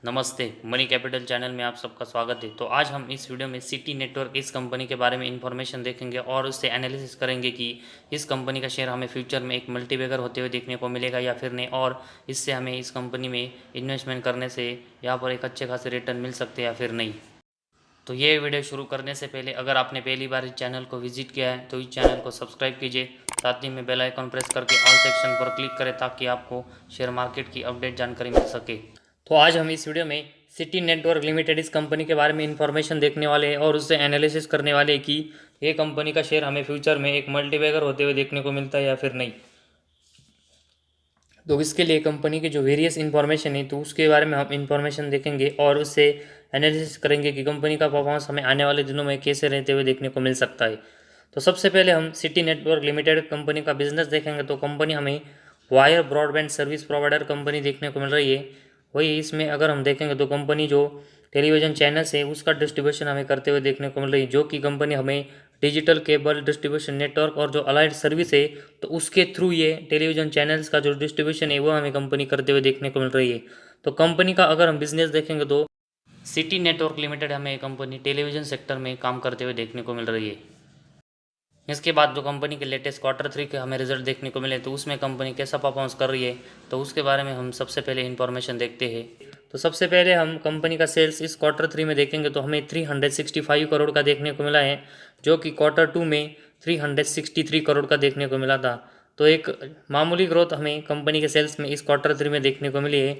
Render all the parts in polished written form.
नमस्ते। Money capital channel में आप सबका स्वागत है। तो आज हम इस वीडियो में सिटी नेटवर्क इस कंपनी के बारे में इन्फॉर्मेशन देखेंगे और उससे एनालिसिस करेंगे कि इस कंपनी का शेयर हमें फ्यूचर में एक मल्टीबैगर होते हुए देखने को मिलेगा या फिर नहीं, और इससे हमें इस कंपनी में इन्वेस्टमेंट करने से यहाँ पर एक अच्छे खासे रिटर्न मिल सकते हैं या फिर नहीं। तो ये वीडियो शुरू करने से पहले अगर आपने पहली बार इस चैनल को विजिट किया है तो इस चैनल को सब्सक्राइब कीजिए, साथ ही में बेल आइकन प्रेस करके ऑल सेक्शन पर क्लिक करें ताकि आपको शेयर मार्केट की अपडेट जानकारी मिल सके। तो आज हम इस वीडियो में सिटी नेटवर्क लिमिटेड इस कंपनी के बारे में इंफॉर्मेशन देखने वाले हैं और उससे एनालिसिस करने वाले हैं कि ये कंपनी का शेयर हमें फ्यूचर में एक मल्टीबैगर होते हुए देखने को मिलता है या फिर नहीं। तो इसके लिए कंपनी के जो वेरियस इन्फॉर्मेशन है तो उसके बारे में हम इन्फॉर्मेशन देखेंगे और उससे एनालिसिस करेंगे कि कंपनी का परफॉर्मेंस हमें आने वाले दिनों में कैसे रहते हुए देखने को मिल सकता है। तो सबसे पहले हम सिटी नेटवर्क लिमिटेड कंपनी का बिजनेस देखेंगे। तो कंपनी हमें wire broadband service provider company देखने को मिल रही है। वही इसमें अगर हम देखेंगे तो कंपनी जो टेलीविज़न चैनल्स है उसका डिस्ट्रीब्यूशन हमें करते हुए देखने को मिल रही है, जो कि कंपनी हमें डिजिटल केबल डिस्ट्रीब्यूशन नेटवर्क और जो अलाइड सर्विस है तो उसके थ्रू ये टेलीविज़न चैनल्स का जो डिस्ट्रीब्यूशन है वो हमें कंपनी करते हुए देखने को मिल रही है। तो कंपनी का अगर हम बिजनेस देखेंगे तो सिटी नेटवर्क लिमिटेड हमें कंपनी टेलीविज़न सेक्टर में काम करते हुए देखने को मिल रही है। इसके बाद जो कंपनी के लेटेस्ट क्वार्टर 3 के हमें रिजल्ट देखने को मिले तो उसमें कंपनी कैसा परफॉर्मेंस कर रही है तो उसके बारे में हम सबसे पहले इन्फॉर्मेशन देखते हैं। तो सबसे पहले हम कंपनी का सेल्स इस क्वार्टर 3 में देखेंगे तो हमें 365 करोड़ का देखने को मिला है, जो कि क्वार्टर 2 में 363 करोड़ का देखने को मिला था। तो एक मामूली ग्रोथ हमें कंपनी के सेल्स में इस क्वार्टर 3 में देखने को मिली है।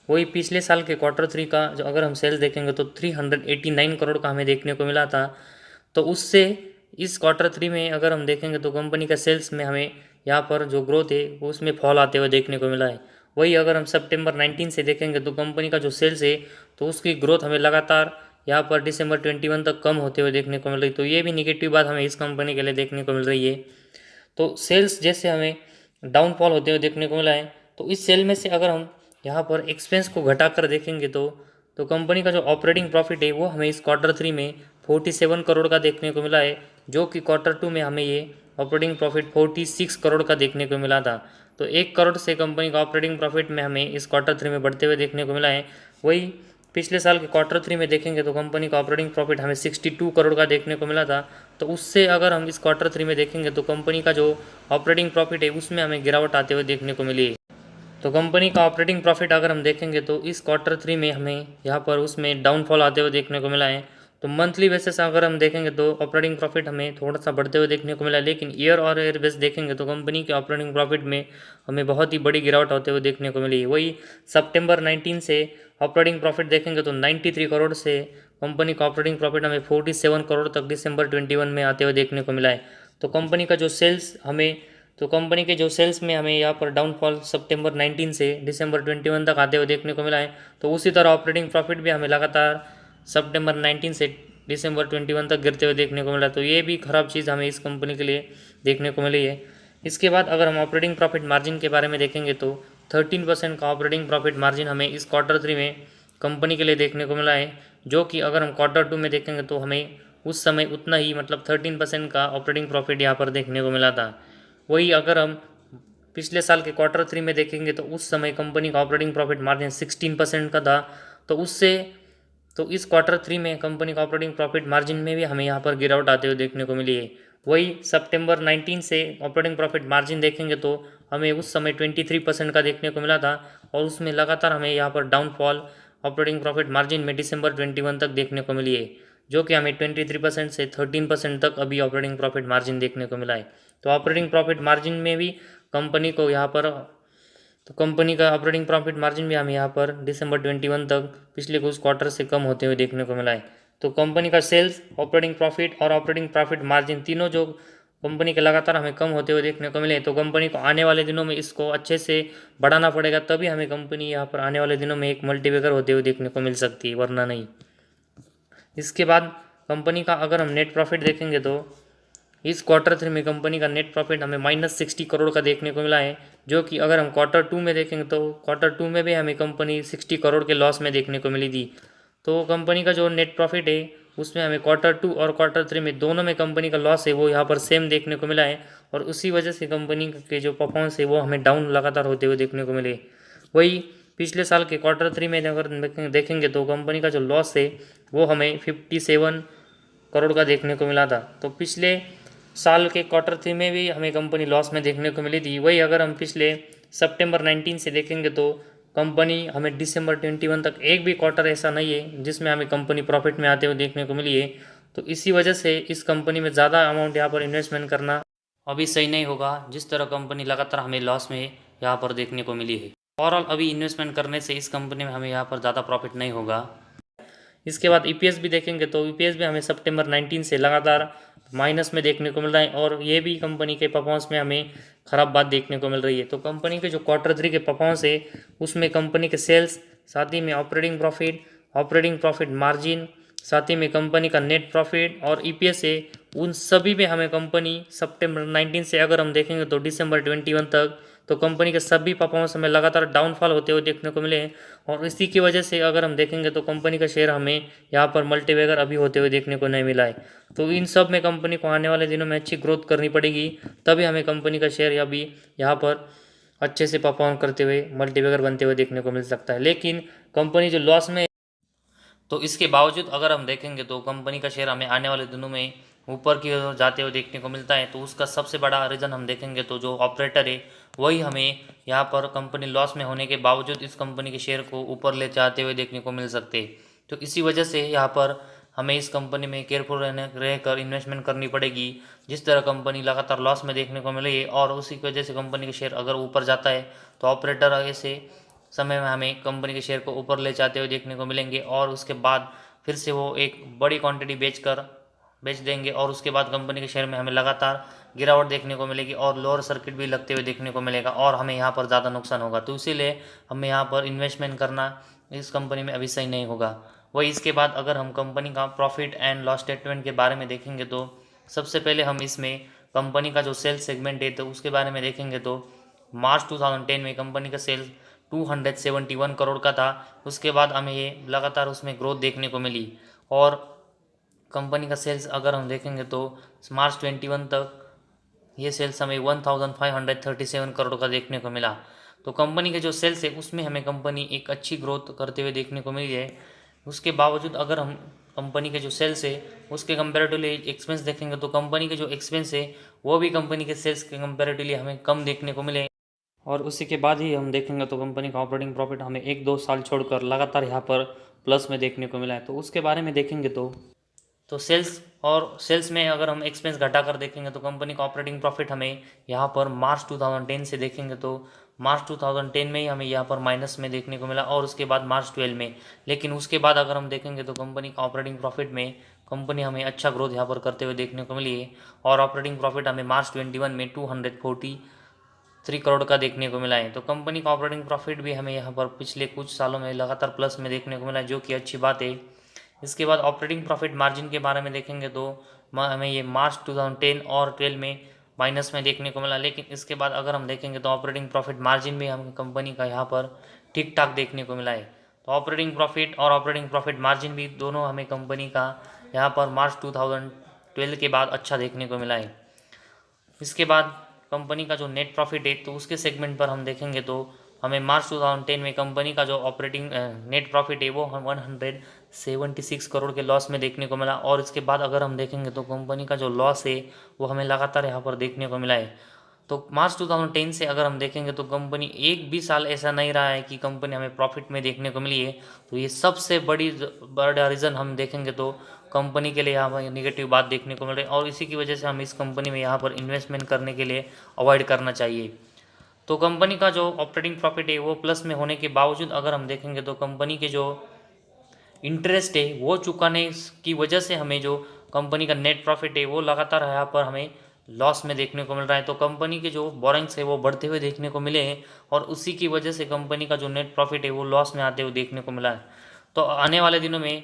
वही पिछले साल के क्वार्टर 3 का जो अगर हम सेल्स देखेंगे तो 389 करोड़ का हमें देखने को मिला था। तो उससे इस क्वार्टर 3 में अगर हम देखेंगे तो कंपनी का सेल्स में हमें यहाँ पर जो ग्रोथ है वो उसमें फॉल आते हुए देखने को मिला है। वही अगर हम सितंबर 19 से देखेंगे तो कंपनी का जो सेल्स है तो उसकी ग्रोथ हमें लगातार यहाँ पर दिसंबर 21 तक कम होते हुए देखने को मिल रही है। तो ये भी निगेटिव बात हमें इस कंपनी के लिए देखने को मिल रही है। तो सेल्स जैसे हमें डाउनफॉल होते हुए देखने को मिला है, तो इस सेल में से अगर हम यहाँ पर एक्सपेंस को घटाकर देखेंगे तो कंपनी का जो ऑपरेटिंग प्रॉफिट है वो हमें इस क्वार्टर 3 में 47 करोड़ का देखने को मिला है, जो कि क्वार्टर 2 में हमें ये ऑपरेटिंग प्रॉफिट 46 करोड़ का देखने को मिला था। तो 1 करोड़ से कंपनी का ऑपरेटिंग प्रॉफिट में हमें इस क्वार्टर 3 में बढ़ते हुए देखने को मिला है। वही पिछले साल के क्वार्टर 3 में देखेंगे तो कंपनी का ऑपरेटिंग प्रॉफिट हमें 62 करोड़ का देखने को मिला था। तो उससे अगर हम इस क्वार्टर 3 में देखेंगे तो कंपनी का जो ऑपरेटिंग प्रॉफिट है उसमें हमें गिरावट आते हुए देखने को मिली है। तो कंपनी का ऑपरेटिंग प्रॉफिट अगर हम देखेंगे तो इस क्वार्टर 3 में हमें यहाँ पर उसमें डाउनफॉल आते हुए देखने को मिला है। तो मंथली बेसिस अगर हम देखेंगे तो ऑपरेटिंग प्रॉफिट हमें थोड़ा सा बढ़ते हुए देखने को मिला है, लेकिन ईयर और ईयर बेस देखेंगे तो कंपनी के ऑपरेटिंग प्रॉफिट में हमें बहुत ही बड़ी गिरावट होते हुए देखने को मिली है। वही सितंबर 19 से ऑपरेटिंग प्रॉफिट देखेंगे तो 93 करोड़ से कंपनी का ऑपरेटिंग प्रॉफिट हमें 47 करोड़ तक दिसंबर 21 में आते हुए देखने को मिला है। तो कंपनी का जो सेल्स हमें तो कंपनी के जो सेल्स में हमें यहाँ पर डाउनफॉल सितंबर 19 से दिसंबर 21 तक आते हुए देखने को मिला है। तो उसी तरह ऑपरेटिंग प्रॉफिट भी हमें लगातार सितंबर 19 से दिसंबर 21 तक गिरते हुए देखने को मिला। तो ये भी ख़राब चीज़ हमें इस कंपनी के लिए देखने को मिली है। इसके बाद अगर हम ऑपरेटिंग प्रॉफिट मार्जिन के बारे में देखेंगे तो 13% का ऑपरेटिंग प्रॉफिट मार्जिन हमें इस क्वार्टर 3 में कंपनी के लिए देखने को मिला है, जो कि अगर हम क्वार्टर 2 में देखेंगे तो हमें उस समय उतना ही मतलब 13% का ऑपरेटिंग प्रॉफिट यहाँ पर देखने को मिला था। वही अगर हम पिछले साल के क्वार्टर 3 में देखेंगे तो उस समय कंपनी का ऑपरेटिंग प्रॉफिट मार्जिन 16% का था। तो उससे तो इस क्वार्टर 3 में कंपनी का ऑपरेटिंग प्रॉफिट मार्जिन में भी हमें यहाँ पर गिरावट आते हुए देखने को मिली है। वही सितंबर 19 से ऑपरेटिंग प्रॉफिट मार्जिन देखेंगे तो हमें उस समय 23% का देखने को मिला था और उसमें लगातार हमें यहाँ पर डाउनफॉल ऑपरेटिंग प्रॉफिट मार्जिन में दिसंबर 21 तक देखने को मिली है, जो कि हमें 23% से 13% तक अभी ऑपरेटिंग प्रॉफिट मार्जिन देखने को मिला है। तो ऑपरेटिंग प्रॉफिट मार्जिन में भी कंपनी को यहाँ पर तो कंपनी का ऑपरेटिंग प्रॉफिट मार्जिन भी हमें यहाँ पर दिसंबर 21 तक पिछले कुछ क्वार्टर से कम होते हुए देखने को मिला है। तो कंपनी का सेल्स ऑपरेटिंग प्रॉफिट और ऑपरेटिंग प्रॉफिट मार्जिन तीनों जो कंपनी के लगातार हमें कम होते हुए देखने को मिले, तो कंपनी को आने वाले दिनों में इसको अच्छे से बढ़ाना पड़ेगा, तभी हमें कंपनी यहाँ पर आने वाले दिनों में एक मल्टीबैगर होते हुए देखने को मिल सकती है, वरना नहीं। इसके बाद कंपनी का अगर हम नेट प्रॉफिट देखेंगे तो इस क्वार्टर 3 में कंपनी का नेट प्रॉफिट हमें -60 करोड़ का देखने को मिला है, जो कि अगर हम क्वार्टर 2 में देखेंगे तो क्वार्टर 2 में भी हमें कंपनी 60 करोड़ के लॉस में देखने को मिली थी। तो कंपनी का जो नेट प्रॉफिट है उसमें हमें क्वार्टर 2 और क्वार्टर 3 में दोनों में कंपनी का लॉस है वो यहाँ पर सेम देखने को मिला है, और उसी वजह से कंपनी के जो परफॉर्मेंस है वो हमें डाउन लगातार होते हुए देखने को मिले। वही पिछले साल के Q3 में अगर देखेंगे तो कंपनी का जो लॉस है वो हमें 57 करोड़ का देखने को मिला था। तो पिछले साल के Q3 में भी हमें कंपनी लॉस में देखने को मिली थी। वही अगर हम पिछले सितंबर 19 से देखेंगे तो कंपनी हमें दिसंबर 21 तक एक भी क्वार्टर ऐसा नहीं है जिसमें हमें कंपनी प्रॉफिट में आते हुए देखने को मिली है। तो इसी वजह से इस कंपनी में ज़्यादा अमाउंट यहाँ पर इन्वेस्टमेंट करना अभी सही नहीं होगा, जिस तरह कंपनी लगातार हमें लॉस में यहाँ पर देखने को मिली है। ओवरऑल अभी इन्वेस्टमेंट करने से इस कंपनी में हमें यहाँ पर ज़्यादा प्रॉफिट नहीं होगा। इसके बाद ईपीएस भी देखेंगे तो ईपीएस भी हमें सितंबर 19 से लगातार माइनस में देखने को मिल रहा है और ये भी कंपनी के परफॉर्मेंस में हमें ख़राब बात देखने को मिल रही है। तो कंपनी के जो Q3 के परफॉर्मेंस है उसमें कंपनी के सेल्स, साथ ही में ऑपरेटिंग प्रॉफिट मार्जिन, साथ ही में कंपनी का नेट प्रॉफिट और ईपीएस है, उन सभी में हमें कंपनी सितंबर 19 से अगर हम देखेंगे तो दिसंबर 21 तक तो कंपनी के सभी परफॉर्मेंस हमें लगातार डाउनफॉल होते हुए देखने को मिले हैं। और इसी की वजह से अगर हम देखेंगे तो कंपनी का शेयर हमें यहाँ पर मल्टीबैगर अभी होते हुए देखने को नहीं मिला है। तो इन सब में कंपनी को आने वाले दिनों में अच्छी ग्रोथ करनी पड़ेगी, तभी हमें कंपनी का शेयर अभी यहाँ पर अच्छे से परफॉर्म करते हुए मल्टीबैगर बनते हुए देखने को मिल सकता है। लेकिन कंपनी जो लॉस में, तो इसके बावजूद अगर हम देखेंगे तो कंपनी का शेयर हमें आने वाले दिनों में ऊपर की ओर जाते हुए देखने को मिलता है। तो उसका सबसे बड़ा रीज़न हम देखेंगे तो जो ऑपरेटर है वही हमें यहाँ पर कंपनी लॉस में होने के बावजूद इस कंपनी के शेयर को ऊपर ले जाते हुए देखने को मिल सकते हैं। तो इसी वजह से यहाँ पर हमें इस कंपनी में केयरफुल रहकर इन्वेस्टमेंट करनी पड़ेगी। जिस तरह कंपनी लगातार लॉस में देखने को मिली है और उसी की वजह से कंपनी के शेयर अगर ऊपर जाता है तो ऑपरेटर ऐसे समय में हमें कंपनी के शेयर को ऊपर ले जाते हुए देखने को मिलेंगे और उसके बाद फिर से वो एक बड़ी क्वांटिटी बेच देंगे और उसके बाद कंपनी के शेयर में हमें लगातार गिरावट देखने को मिलेगी और लोअर सर्किट भी लगते हुए देखने को मिलेगा और हमें यहाँ पर ज़्यादा नुकसान होगा। तो इसीलिए हमें यहाँ पर इन्वेस्टमेंट करना इस कंपनी में अभी सही नहीं होगा। वही इसके बाद अगर हम कंपनी का प्रॉफिट एंड लॉस स्टेटमेंट के बारे में देखेंगे तो सबसे पहले हम इसमें कंपनी का जो सेल्स सेगमेंट है तो उसके बारे में देखेंगे तो मार्च 2010 में कंपनी का सेल्स 271 करोड़ का था। उसके बाद हमें ये लगातार उसमें ग्रोथ देखने को मिली और कंपनी का सेल्स अगर हम देखेंगे तो मार्च 21 तक ये सेल्स हमें 1537 करोड़ का देखने को मिला। तो कंपनी के जो सेल्स है उसमें हमें कंपनी एक अच्छी ग्रोथ करते हुए देखने को मिली है। उसके बावजूद अगर हम कंपनी के जो सेल्स है उसके कंपेरेटिवली एक्सपेंस देखेंगे तो कंपनी के जो एक्सपेंस है वो भी कंपनी के सेल्स के कंपेरेटिवली हमें कम देखने को मिले। और उसी के बाद ही हम देखेंगे तो कंपनी का ऑपरेटिंग प्रॉफिट हमें 1-2 साल छोड़कर लगातार यहाँ पर प्लस में देखने को मिला है। तो उसके बारे में देखेंगे तो सेल्स में अगर हम एक्सपेंस घटा कर देखेंगे तो कंपनी का ऑपरेटिंग प्रॉफिट हमें यहाँ पर मार्च 2010 से देखेंगे तो मार्च 2010 में ही हमें यहाँ पर माइनस में देखने को मिला और उसके बाद मार्च 12 में। लेकिन उसके बाद अगर हम देखेंगे तो कंपनी का ऑपरेटिंग प्रॉफिट में कंपनी हमें अच्छा ग्रोथ यहाँ पर करते हुए देखने को मिली है और ऑपरेटिंग प्रॉफिट हमें मार्च 21 में 243 करोड़ का देखने को मिला है। तो कंपनी का ऑपरेटिंग प्रॉफिट भी हमें यहाँ पर पिछले कुछ सालों में लगातार प्लस में देखने को मिला है, जो कि अच्छी बात है। इसके बाद ऑपरेटिंग प्रॉफिट मार्जिन के बारे में देखेंगे तो हमें ये मार्च 2010 और 12 में माइनस में देखने को मिला। लेकिन इसके बाद अगर हम देखेंगे तो ऑपरेटिंग प्रॉफिट मार्जिन भी हम कंपनी का यहाँ पर ठीक ठाक देखने को मिला है। तो ऑपरेटिंग प्रॉफिट और ऑपरेटिंग प्रॉफिट मार्जिन भी दोनों हमें कंपनी का यहाँ पर मार्च 2012 के बाद अच्छा देखने को मिला है। इसके बाद कंपनी का जो नेट प्रॉफिट है तो उसके सेगमेंट पर हम देखेंगे तो हमें मार्च 2010 में कंपनी का जो ऑपरेटिंग नेट प्रॉफिट है वो 176 करोड़ के लॉस में देखने को मिला। और इसके बाद अगर हम देखेंगे तो कंपनी का जो लॉस है वो हमें लगातार यहाँ पर देखने को मिला है। तो मार्च 2010 से अगर हम देखेंगे तो कंपनी एक भी साल ऐसा नहीं रहा है कि कंपनी हमें प्रॉफिट में देखने को मिली है। तो ये सबसे बड़ा रीज़न हम देखेंगे तो कंपनी के लिए यहाँ पर निगेटिव बात देखने को मिल रही है और इसी की वजह से हम इस कंपनी में यहाँ पर इन्वेस्टमेंट करने के लिए अवॉइड करना चाहिए। तो कंपनी का जो ऑपरेटिंग प्रॉफिट है वो प्लस में होने के बावजूद अगर हम देखेंगे तो कंपनी के जो इंटरेस्ट है वो चुकाने की वजह से हमें जो कंपनी का नेट प्रॉफिट है वो लगातार यहाँ पर हमें लॉस में देखने को मिल रहा है। तो कंपनी के जो बोरिंग्स है वो बढ़ते हुए देखने को मिले हैं और उसी की वजह से कंपनी का जो नेट प्रॉफिट है वो लॉस में आते हुए देखने को मिला है। तो आने वाले दिनों में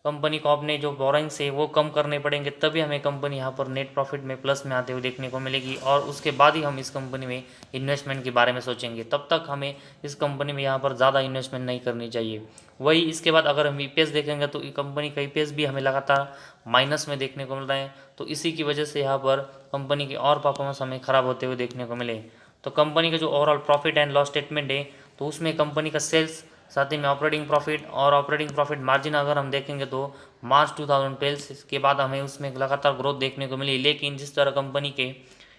कंपनी को अपने जो बोरिंग्स है वो कम करने पड़ेंगे, तभी हमें कंपनी यहाँ पर नेट प्रॉफिट में प्लस में आते हुए देखने को मिलेगी और उसके बाद ही हम इस कंपनी में इन्वेस्टमेंट के बारे में सोचेंगे। तब तक हमें इस कंपनी में यहाँ पर ज़्यादा इन्वेस्टमेंट नहीं करनी चाहिए। वही इसके बाद अगर हम ईपीएस देखेंगे तो कंपनी का ईपीएस भी हमें लगातार माइनस में देखने को मिल रहा है। तो इसी की वजह से यहाँ पर कंपनी की और परफॉर्मेंस हमें ख़राब होते हुए देखने को मिले। तो कंपनी का जो overall profit and loss statement है तो उसमें कंपनी का सेल्स, साथ ही में ऑपरेटिंग प्रॉफिट और ऑपरेटिंग प्रॉफिट मार्जिन अगर हम देखेंगे तो मार्च 2012 के बाद हमें उसमें लगातार ग्रोथ देखने को मिली। लेकिन जिस तरह कंपनी के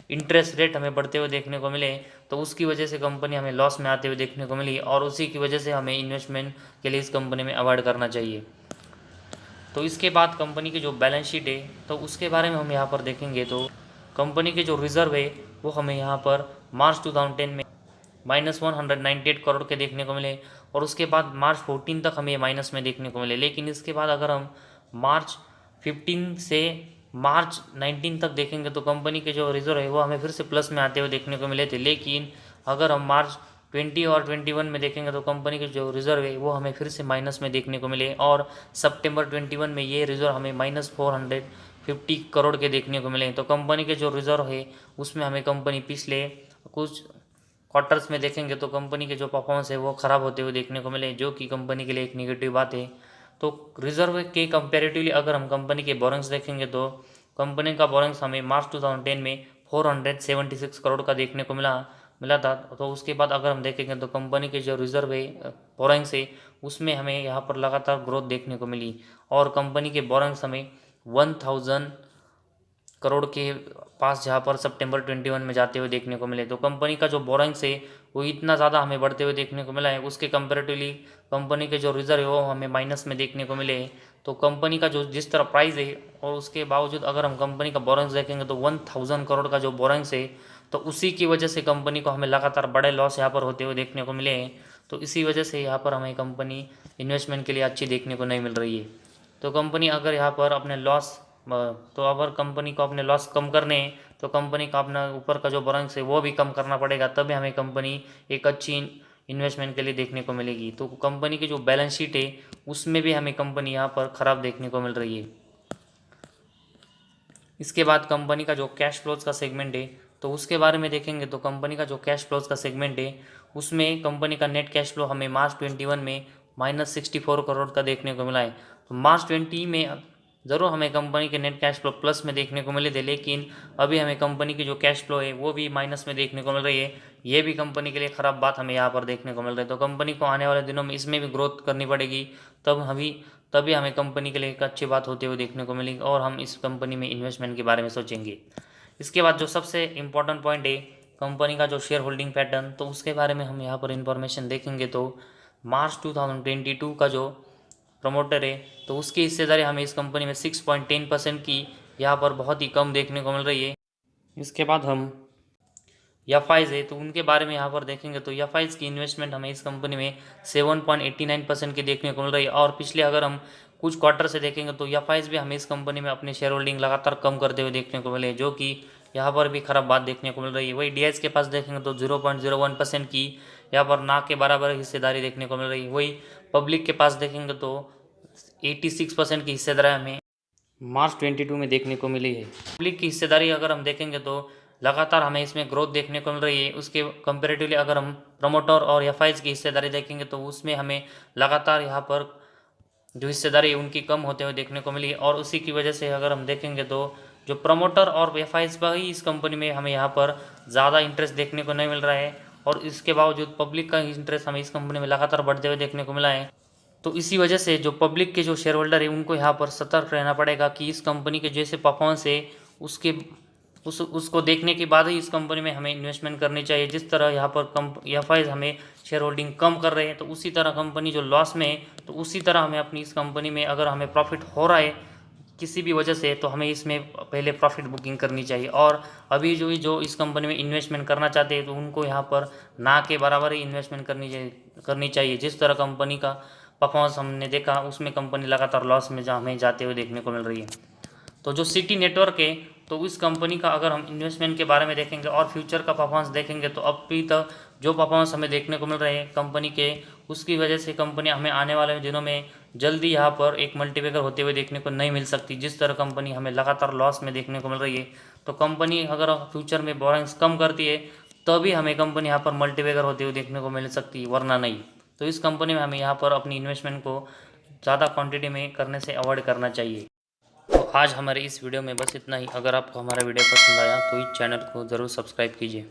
इंटरेस्ट रेट हमें बढ़ते हुए देखने को मिले, तो उसकी वजह से कंपनी हमें लॉस में आते हुए देखने को मिली, और उसी की वजह से हमें इन्वेस्टमेंट के लिए इस कंपनी में अवॉइड करना चाहिए। तो इसके बाद कंपनी की जो बैलेंस शीट है तो उसके बारे में हम यहाँ पर देखेंगे तो कंपनी के जो रिजर्व है वो हमें यहाँ पर मार्च 2010 में -198 करोड़ के देखने को मिले, और उसके बाद मार्च 14 तक हमें माइनस में देखने को मिले। लेकिन इसके बाद अगर हम मार्च 15 से मार्च 19 तक देखेंगे तो कंपनी के जो रिजर्व है वो हमें फिर से प्लस में आते हुए देखने को मिले थे। लेकिन अगर हम मार्च 20 और 21 में देखेंगे तो कंपनी के जो रिजर्व है वो हमें फिर से माइनस में देखने को मिले, और सितंबर 21 में ये रिजर्व हमें -450 करोड़ के देखने को मिले। तो कंपनी के जो रिजर्व है उसमें हमें कंपनी पिछले कुछ क्वार्टर्स में देखेंगे तो कंपनी के जो परफॉर्मेंस है वो ख़राब होते हुए देखने को मिले, जो कि कंपनी के लिए एक नेगेटिव बात है। तो रिजर्व के कंपेरेटिवली अगर हम कंपनी के बोरेंग्स देखेंगे तो कंपनी का बोरेंग्स हमें मार्च 2010 में 476 करोड़ का देखने को मिला था। तो उसके बाद अगर हम देखेंगे तो कंपनी के जो रिजर्व है बोरेंग्स है उसमें हमें यहाँ पर लगातार ग्रोथ देखने को मिली, और कंपनी के बोरेंग्स हमें 1000 करोड़ के पास जहाँ पर सितंबर 21 में जाते हुए देखने को मिले। तो कंपनी का जो बोरेंग्स है वो इतना ज़्यादा हमें बढ़ते हुए देखने को मिला है, उसके कंपेरेटिवली कंपनी के जो रिजर्व है वो हमें माइनस में देखने को मिले। तो कंपनी का जो जिस तरह प्राइस है और उसके बावजूद अगर हम कंपनी का बोरेंग्स देखेंगे तो 1000 करोड़ का जो बोरेंग्स है तो उसी की वजह से कंपनी को हमें लगातार बड़े लॉस यहाँ पर होते हुए देखने को मिले हैं। तो इसी वजह से यहाँ पर हमें कंपनी इन्वेस्टमेंट के लिए अच्छी देखने को नहीं मिल रही है। तो कंपनी अगर यहाँ पर अपने लॉस तो अगर कंपनी को अपने लॉस कम करने हैं तो कंपनी का अपना ऊपर का जो बोरेंग्स है वो भी कम करना पड़ेगा, तभी हमें कंपनी एक अच्छी इन्वेस्टमेंट के लिए देखने को मिलेगी। तो कंपनी की जो बैलेंस शीट है उसमें भी हमें कंपनी यहाँ पर ख़राब देखने को मिल रही है। इसके बाद कंपनी का जो कैश फ्लोज का सेगमेंट है तो उसके बारे में देखेंगे तो कंपनी का जो कैश फ्लोज का सेगमेंट है उसमें कंपनी का नेट कैश फ्लो हमें मार्च 21 में -64 करोड़ का देखने को मिला है। तो मार्च 20 में ज़रूर हमें कंपनी के नेट कैश फ्लो प्लस में देखने को मिले थे, लेकिन अभी हमें कंपनी की जो कैश फ्लो है वो भी माइनस में देखने को मिल रही है। ये भी कंपनी के लिए ख़राब बात हमें यहाँ पर देखने को मिल रही है। तो कंपनी को आने वाले दिनों में इसमें भी ग्रोथ करनी पड़ेगी, तभी हमें कंपनी के लिए एक अच्छी बात होती हुई देखने को मिलेगी, और हम इस कंपनी में इन्वेस्टमेंट के बारे में सोचेंगे। इसके बाद जो सबसे इम्पोर्टेंट पॉइंट है कंपनी का जो शेयर होल्डिंग पैटर्न, तो उसके बारे में हम यहाँ पर इंफॉर्मेशन देखेंगे तो मार्च 2022 का जो प्रमोटर है तो उसकी हिस्सेदारी हमें इस कंपनी में 6.10% की यहाँ पर बहुत ही कम देखने को मिल रही है। इसके बाद हम एफआईज है तो उनके बारे में यहाँ पर देखेंगे तो एफआईज की इन्वेस्टमेंट हमें इस कंपनी में 7.89% की देखने को मिल रही है, और पिछले अगर हम कुछ क्वार्टर से देखेंगे तो एफआईज भी हमें इस कंपनी में अपनी शेयर होल्डिंग लगातार कम करते हुए देखने को मिले, जो कि यहाँ पर भी खराब बात देखने को मिल रही है। वही डीआईएस के पास देखेंगे तो 0.01% की यहाँ पर ना के बराबर हिस्सेदारी देखने को मिल रही है। वही पब्लिक के पास देखेंगे तो 86% की हिस्सेदारी हमें मार्च 22 में देखने को मिली है। पब्लिक की हिस्सेदारी अगर हम देखेंगे तो लगातार हमें इसमें ग्रोथ देखने को मिल रही है। उसके कंपेरेटिवली अगर हम प्रमोटर और एफआईज की हिस्सेदारी देखेंगे तो उसमें हमें लगातार यहाँ पर जो हिस्सेदारी है उनकी कम होते हुए देखने को मिली है, और उसी की वजह से अगर हम देखेंगे तो जो प्रमोटर और एफआईज पर ही इस कंपनी में हमें यहाँ पर ज़्यादा इंटरेस्ट देखने को नहीं मिल रहा है, और इसके बावजूद पब्लिक का इंटरेस्ट हमें इस कंपनी में लगातार बढ़ते हुए देखने को मिला है। तो इसी वजह से जो पब्लिक के जो शेयर होल्डर है उनको यहाँ पर सतर्क रहना पड़ेगा कि इस कंपनी के जैसे परफॉर्मेंस है उसको देखने के बाद ही इस कंपनी में हमें इन्वेस्टमेंट करनी चाहिए। जिस तरह यहाँ पर एफआईज हमें शेयर होल्डिंग कम कर रहे हैं तो उसी तरह कंपनी जो लॉस में है तो उसी तरह हमें अपनी इस कंपनी में अगर हमें प्रॉफिट हो रहा है किसी भी वजह से तो हमें इसमें पहले प्रॉफिट बुकिंग करनी चाहिए। और अभी जो इस कंपनी में इन्वेस्टमेंट करना चाहते हैं तो उनको यहाँ पर ना के बराबर ही इन्वेस्टमेंट करनी चाहिए। जिस तरह कंपनी का परफॉर्मेंस हमने देखा उसमें कंपनी लगातार लॉस में हमें जाते हुए देखने को मिल रही है। तो जो सिटी नेटवर्क है तो इस कंपनी का अगर हम इन्वेस्टमेंट के बारे में देखेंगे और फ्यूचर का परफॉर्मेंस देखेंगे तो अभी तक जो परफॉर्मेंस हमें देखने को मिल रहे हैं कंपनी के, उसकी वजह से कंपनी हमें आने वाले दिनों में जल्दी यहाँ पर एक मल्टीप्लिकेटर होते हुए देखने को नहीं मिल सकती। जिस तरह कंपनी हमें लगातार लॉस में देखने को मिल रही है तो कंपनी अगर फ्यूचर में बोरेंग्स कम करती है तभी हमें कंपनी यहाँ पर मल्टीप्लिकेटर होते हुए देखने को मिल सकती है, वरना नहीं। तो इस कंपनी में हमें यहाँ पर अपनी इन्वेस्टमेंट को ज़्यादा क्वांटिटी में करने से अवॉइड करना चाहिए। तो आज हमारे इस वीडियो में बस इतना ही। अगर आपको हमारा वीडियो पसंद आया तो इस चैनल को ज़रूर सब्सक्राइब कीजिए।